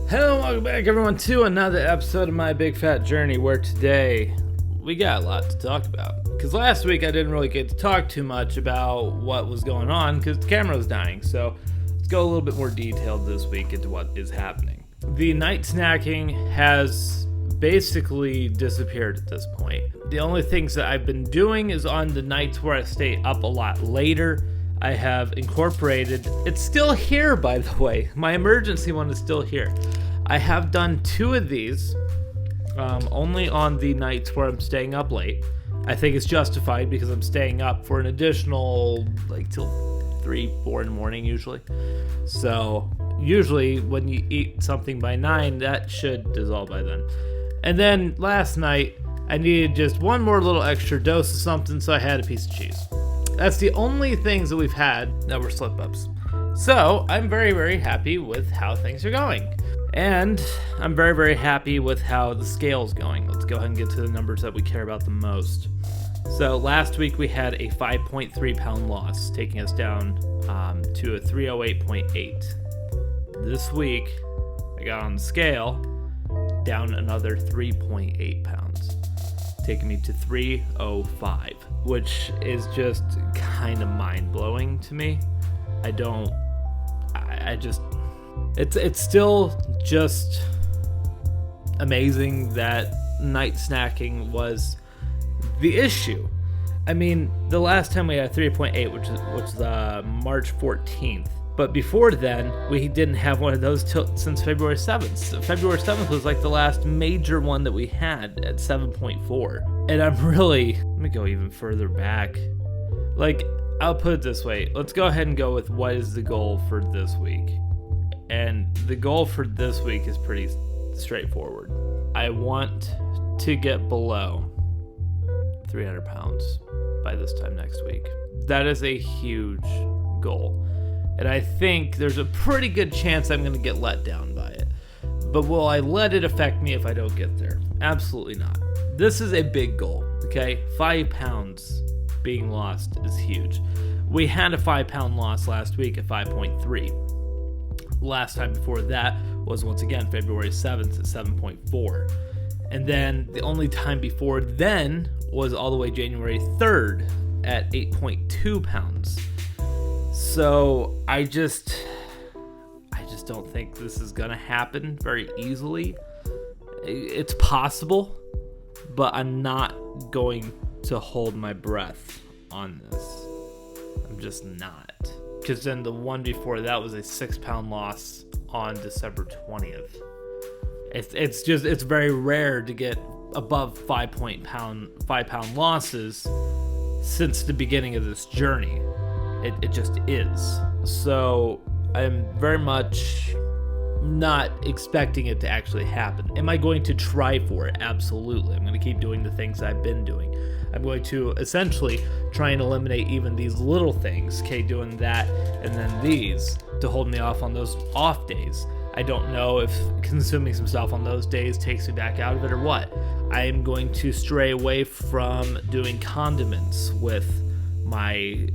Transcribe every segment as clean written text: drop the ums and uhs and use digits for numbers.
Hello, welcome back everyone to another episode of My Big Fat Journey, where today we got a lot to talk about. Because last week I didn't really get to talk too much about what was going on because the camera was dying. So let's go a little bit more detailed this week into what is happening. The night snacking has basically disappeared at this point. The only things that I've been doing is on the nights where I stay up a lot later. I have incorporated, it's still here by the way, my emergency one is still here. I have done 2 of these, only on the nights where I'm staying up late. I think it's justified because I'm staying up for an additional, till 3, 4 in the morning usually. So usually when you eat something by 9, that should dissolve by then. And then last night, I needed just one more little extra dose of something, so I had a piece of cheese. That's the only things that we've had that were slip-ups. So I'm very, very happy with how things are going. And I'm very, very happy with how the scale's going. Let's go ahead and get to the numbers that we care about the most. So last week we had a 5.3 pound loss, taking us down to a 308.8. This week, I got on the scale, down another 3.8 pounds, taking me to 305, which is just kind of mind-blowing to me. It's still just amazing that night snacking was the issue. I mean, the last time we had 3.8, which was March 14th. But before then, we didn't have one of those since February 7th. So February 7th was like the last major one that we had at 7.4. And let me go even further back. I'll put it this way. Let's go ahead and go with what is the goal for this week. And the goal for this week is pretty straightforward. I want to get below 300 pounds by this time next week. That is a huge goal. And I think there's a pretty good chance I'm going to get let down by it. But will I let it affect me if I don't get there? Absolutely not. This is a big goal, okay? 5 pounds being lost is huge. We had a 5 pound loss last week at 5.3. Last time before that was once again February 7th at 7.4. And then the only time before then was all the way January 3rd at 8.2 pounds. So I just don't think this is gonna happen very easily. It's possible, but I'm not going to hold my breath on this. I'm just not. Because then the one before that was a 6 pound loss on December 20th. It's very rare to get above 5 pound losses since the beginning of this journey. It just is. So I'm very much not expecting it to actually happen. Am I going to try for it? Absolutely. I'm going to keep doing the things I've been doing. I'm going to essentially try and eliminate even these little things, okay, doing that and then these to hold me off on those off days. I don't know if consuming some stuff on those days takes me back out of it or what. I am going to stray away from doing condiments with my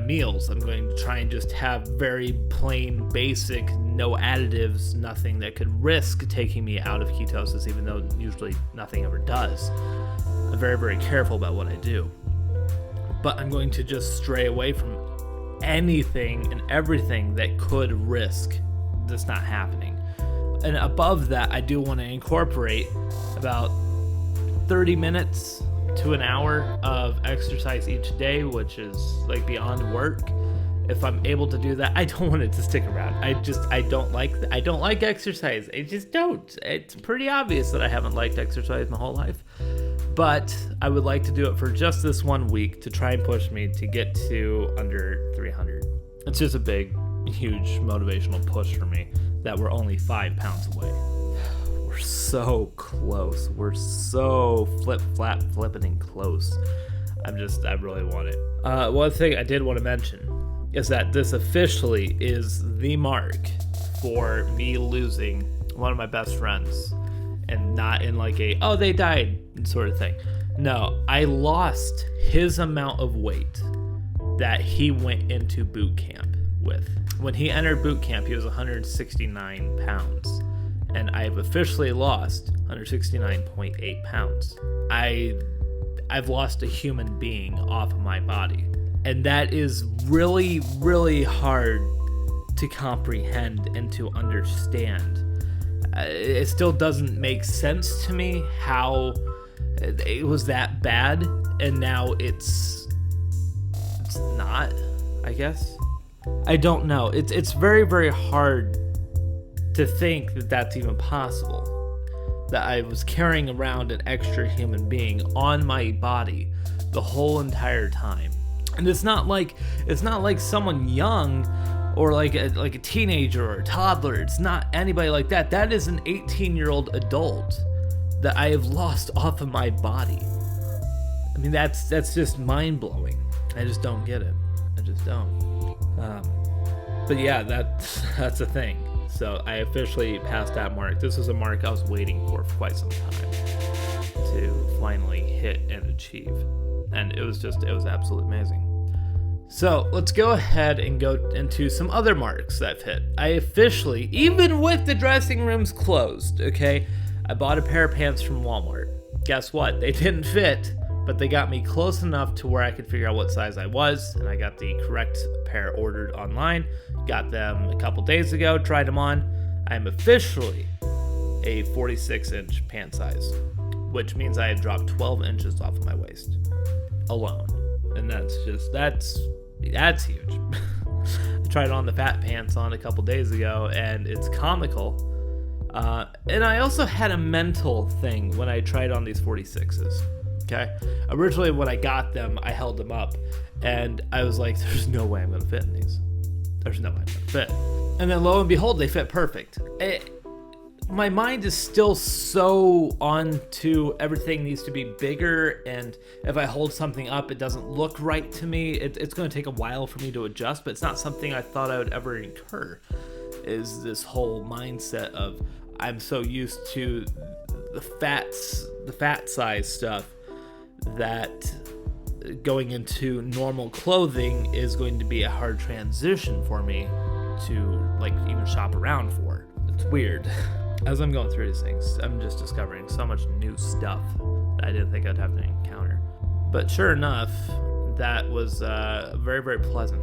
meals. I'm going to try and just have very plain, basic, no additives, nothing that could risk taking me out of ketosis, even though usually nothing ever does. I'm very, very careful about what I do. But I'm going to just stray away from anything and everything that could risk this not happening. And above that, I do want to incorporate about 30 minutes to an hour of exercise each day, which is beyond work. If I'm able to do that, I don't want it to stick around. I don't like exercise. I just don't. It's pretty obvious that I haven't liked exercise my whole life. But I would like to do it for just this 1 week to try and push me to get to under 300. It's just a big, huge motivational push for me that we're only 5 pounds away. We're so close. We're so flipping close. I really want it. One thing I did want to mention is that this officially is the mark for me losing one of my best friends, and not in they died sort of thing. No, I lost his amount of weight that he went into boot camp with. When he entered boot camp, he was 169 pounds. and I've officially lost 169.8 pounds. I've lost a human being off of my body. And that is really, really hard to comprehend and to understand. It still doesn't make sense to me how it was that bad, and now it's not, I guess. I don't know. It's very, very hard to think that that's even possible. That I was carrying around an extra human being on my body the whole entire time. And it's not like someone young or like a teenager or a toddler. It's not anybody like that. That is an 18-year-old adult that I have lost off of my body. I mean, that's just mind-blowing. I just don't get it. I just don't. But yeah, that's a thing. So I officially passed that mark. This was a mark I was waiting for quite some time to finally hit and achieve. And it was absolutely amazing. So let's go ahead and go into some other marks that I've hit. I officially, even with the dressing rooms closed, okay, I bought a pair of pants from Walmart. Guess what? They didn't fit, but they got me close enough to where I could figure out what size I was, and I got the correct pair ordered online. Got them a couple days ago, tried them on. I'm officially a 46-inch pant size, which means I have dropped 12 inches off of my waist alone. And that's huge. I tried on the fat pants on a couple days ago, and it's comical. And I also had a mental thing when I tried on these 46s. Okay. Originally, when I got them, I held them up, and I was like, "There's no way I'm gonna fit in these. There's no way I'm gonna fit." And then, lo and behold, they fit perfect. My mind is still so on to everything needs to be bigger, and if I hold something up, it doesn't look right to me. It's going to take a while for me to adjust, but it's not something I thought I would ever incur, is this whole mindset of I'm so used to the fat size stuff that going into normal clothing is going to be a hard transition for me to like even shop around for. It's weird. As I'm going through these things, I'm just discovering so much new stuff that I didn't think I'd have to encounter. But sure enough, that was very, very pleasant.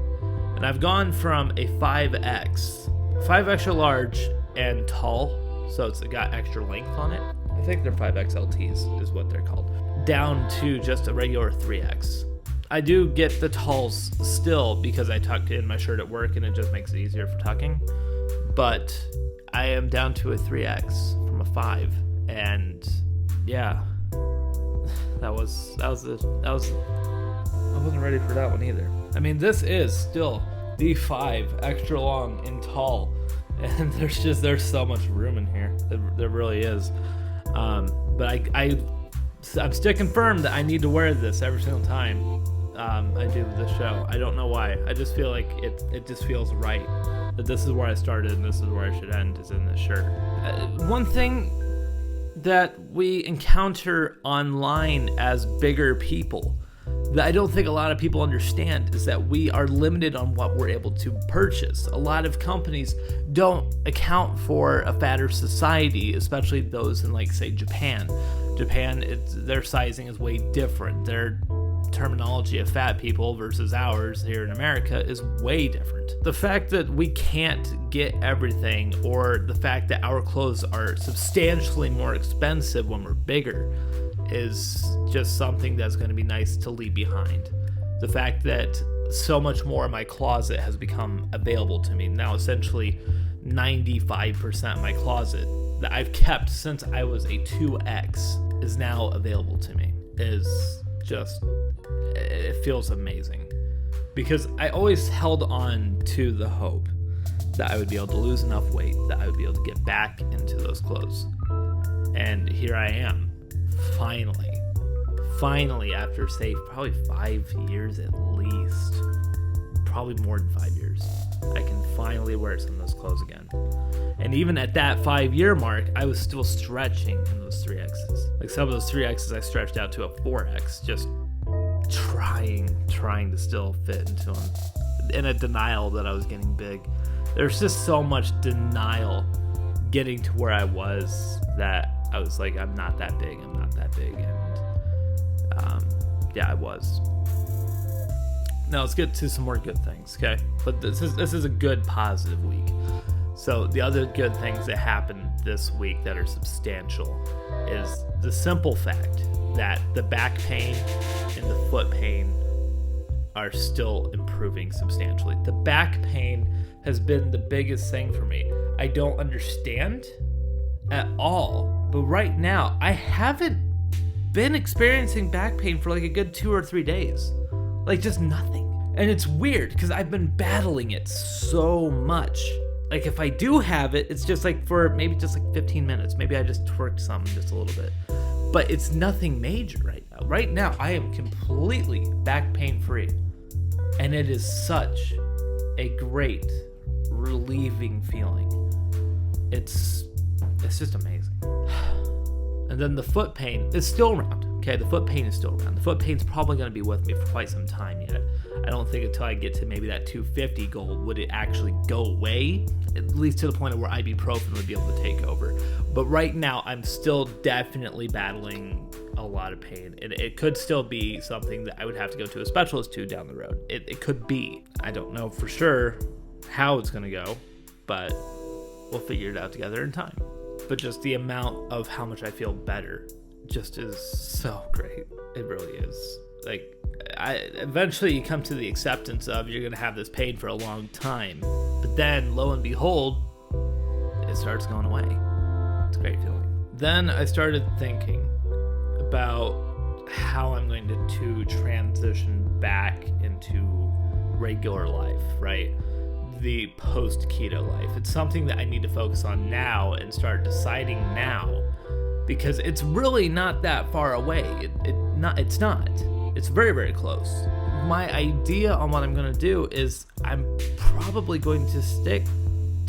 And I've gone from a 5X, 5 extra large and tall, so it's got extra length on it. I think they're 5XLTs is what they're called, down to just a regular 3X. I do get the talls still because I tucked in my shirt at work and it just makes it easier for tucking. But I am down to a 3X from a 5, and yeah, I wasn't ready for that one either. I mean, this is still the 5 extra long and tall, and there's so much room in here. There really is. But I'm sticking firm that I need to wear this every single time I do this show. I don't know why. I just feel like it just feels right. That this is where I started and this is where I should end, is in this shirt. One thing that we encounter online as bigger people that I don't think a lot of people understand is that we are limited on what we're able to purchase. A lot of companies don't account for a fatter society, especially those in, like, say, Japan. Their sizing is way different. Their terminology of fat people versus ours here in America is way different. The fact that we can't get everything, or the fact that our clothes are substantially more expensive when we're bigger, is just something that's going to be nice to leave behind. The fact that so much more of my closet has become available to me. Now essentially 95% of my closet that I've kept since I was a 2X is now available to me. It feels amazing, because I always held on to the hope that I would be able to lose enough weight that I would be able to get back into those clothes. And here I am, finally, after, say, probably 5 years at least, probably more than 5 years, I can finally wear some of those clothes again. And even at that 5-year mark, I was still stretching in those 3Xs. Like, some of those 3Xs I stretched out to a 4X, just trying to still fit into them, in a denial that I was getting big. There's just so much denial getting to where I was, that I was like, I'm not that big. And yeah, I was. Now let's get to some more good things, okay? But this is a good, positive week. So the other good things that happened this week that are substantial is the simple fact that the back pain and the foot pain are still improving substantially. The back pain has been the biggest thing for me. I don't understand at all, but right now I haven't been experiencing back pain for like a good 2 or 3 days. Like just nothing. And it's weird because I've been battling it so much. Like if I do have it, it's just like for maybe just like 15 minutes. Maybe I just twerked something just a little bit. But it's nothing major right now. Right now, I am completely back pain free. And it is such a great, relieving feeling. It's just amazing. And then the foot pain is still around. Okay, the foot pain is still around. The foot pain's probably going to be with me for quite some time yet. I don't think until I get to maybe that 250 goal would it actually go away, at least to the point of where ibuprofen would be able to take over. But right now, I'm still definitely battling a lot of pain. It could still be something that I would have to go to a specialist to down the road. It could be. I don't know for sure how it's going to go, but we'll figure it out together in time. But just the amount of how much I feel better just is so great. It really is. Like, eventually you come to the acceptance of you're going to have this pain for a long time. But then, lo and behold, it starts going away. It's a great feeling. Then I started thinking about how I'm going to transition back into regular life, right? The post-keto life. It's something that I need to focus on now and start deciding now, because it's really not that far away. It's not. It's very, very close. My idea on what I'm going to do is I'm probably going to stick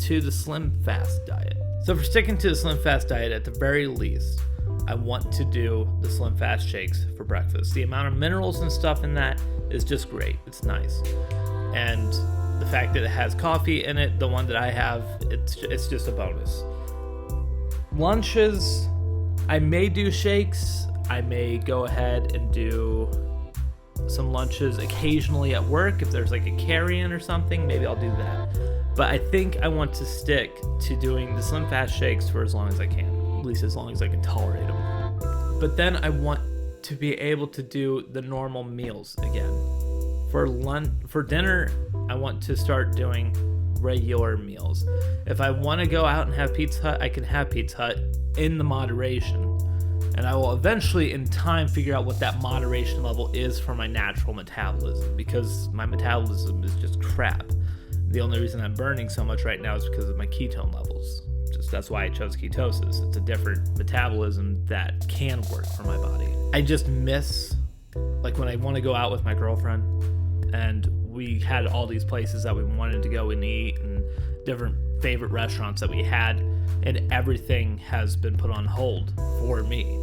to the Slim Fast diet. So for sticking to the Slim Fast diet, at the very least, I want to do the Slim Fast shakes for breakfast. The amount of minerals and stuff in that is just great. It's nice. And the fact that it has coffee in it, the one that I have, it's just a bonus. Lunches, I may do shakes. I may go ahead and do some lunches occasionally at work. If there's like a carry-in or something, maybe I'll do that. But I think I want to stick to doing the Slim Fast shakes for as long as I can, at least as long as I can tolerate them. But then I want to be able to do the normal meals again. For dinner, I want to start doing regular meals. If I want to go out and have Pizza Hut, I can have Pizza Hut in the moderation. And I will eventually, in time, figure out what that moderation level is for my natural metabolism, because my metabolism is just crap. The only reason I'm burning so much right now is because of my ketone levels. That's why I chose ketosis. It's a different metabolism that can work for my body. I just miss, like when I want to go out with my girlfriend, and we had all these places that we wanted to go and eat, and different favorite restaurants that we had, and everything has been put on hold for me.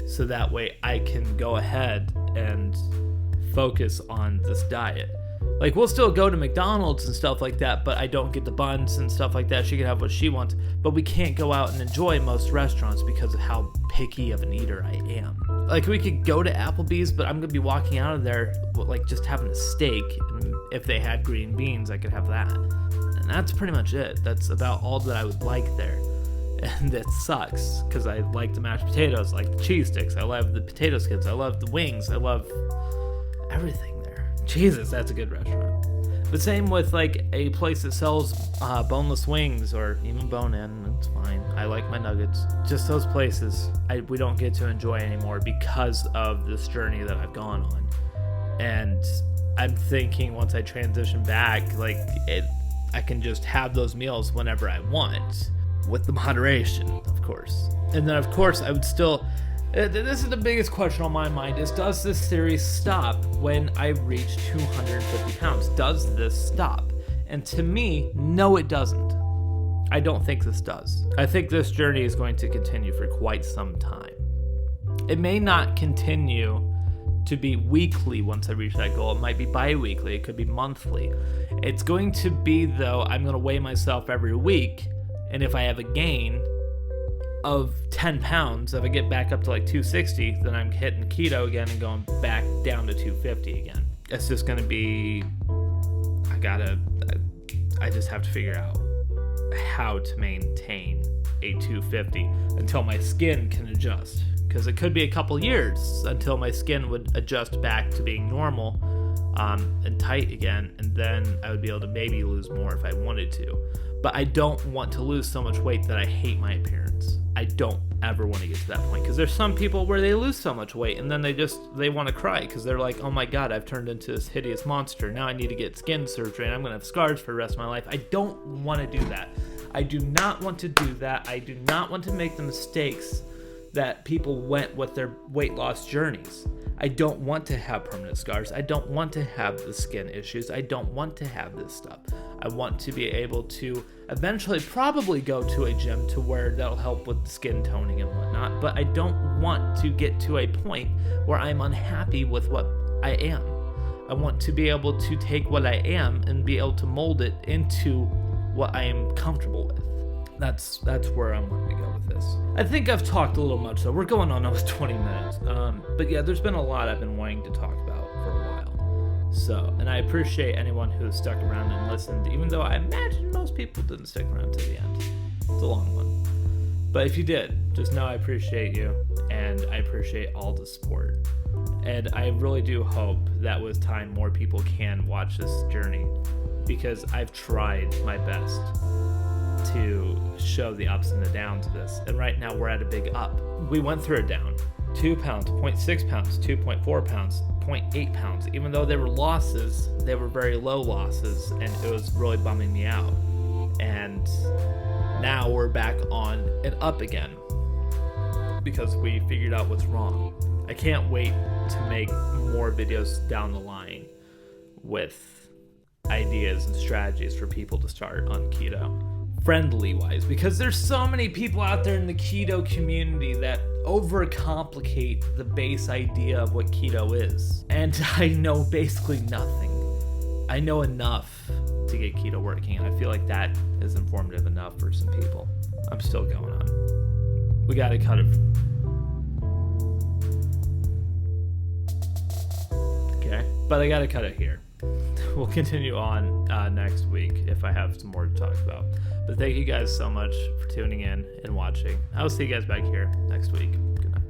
So that way I can go ahead and focus on this diet. Like, we'll still go to McDonald's and stuff like that, but I don't get the buns and stuff like that. She can have what she wants, but we can't go out and enjoy most restaurants because of how picky of an eater I am. Like, we could go to Applebee's, but I'm going to be walking out of there, like, just having a steak. And if they had green beans, I could have that. And that's pretty much it. That's about all that I would like there. And it sucks, because I like the mashed potatoes, I like the cheese sticks, I love the potato skins, I love the wings, I love everything there. Jesus, that's a good restaurant. But same with like a place that sells boneless wings, or even bone-in, it's fine. I like my nuggets. Just those places we don't get to enjoy anymore because of this journey that I've gone on. And I'm thinking once I transition back, like I can just have those meals whenever I want, with the moderation, of course. And then, of course, I would still... This is the biggest question on my mind, is does this series stop when I reach 250 pounds? Does this stop? And to me, no, it doesn't. I don't think this does. I think this journey is going to continue for quite some time. It may not continue to be weekly once I reach that goal. It might be bi-weekly. It could be monthly. It's going to be, though, I'm going to weigh myself every week And if I have a gain of 10 pounds, if I get back up to like 260, then I'm hitting keto again and going back down to 250 again. It's just going to be, I just have to figure out how to maintain a 250 until my skin can adjust. Because it could be a couple years until my skin would adjust back to being normal and tight again, and then I would be able to maybe lose more if I wanted to. But I don't want to lose so much weight that I hate my appearance. I don't ever want to get to that point, because there's some people where they lose so much weight and then they want to cry because they're like, oh my god, I've turned into this hideous monster. Now I need to get skin surgery and I'm going to have scars for the rest of my life. I don't want to do that. I do not want to do that. I do not want to make the mistakes that people went with their weight loss journeys. I don't want to have permanent scars. I don't want to have the skin issues. I don't want to have this stuff. I want to be able to eventually probably go to a gym to where that'll help with skin toning and whatnot, but I don't want to get to a point where I'm unhappy with what I am. I want to be able to take what I am and be able to mold it into what I am comfortable with. That's where I'm wanting to go with this. I think I've talked a little much, though. We're going on almost 20 minutes. But yeah, there's been a lot I've been wanting to talk about for a while. So, and I appreciate anyone who has stuck around and listened, even though I imagine most people didn't stick around to the end. It's a long one. But if you did, just know I appreciate you, and I appreciate all the support. And I really do hope that with time more people can watch this journey, because I've tried my best to show the ups and the downs of this, and right now we're at a big up. We went through a down, 2 pounds, 0.6 pounds, 2.4 pounds, 0.8 pounds. Even though they were losses, they were very low losses, and it was really bumming me out. And now we're back on and up again because we figured out what's wrong. I can't wait to make more videos down the line with ideas and strategies for people to start on keto, friendly wise, because there's so many people out there in the keto community that overcomplicate the base idea of what keto is, and I know basically nothing. I know enough to get keto working, and I feel like that is informative enough for some people. I'm still going on. We gotta cut it. Okay, but I gotta cut it here. We'll continue on next week if I have some more to talk about. But thank you guys so much for tuning in and watching. I'll see you guys back here next week. Good night.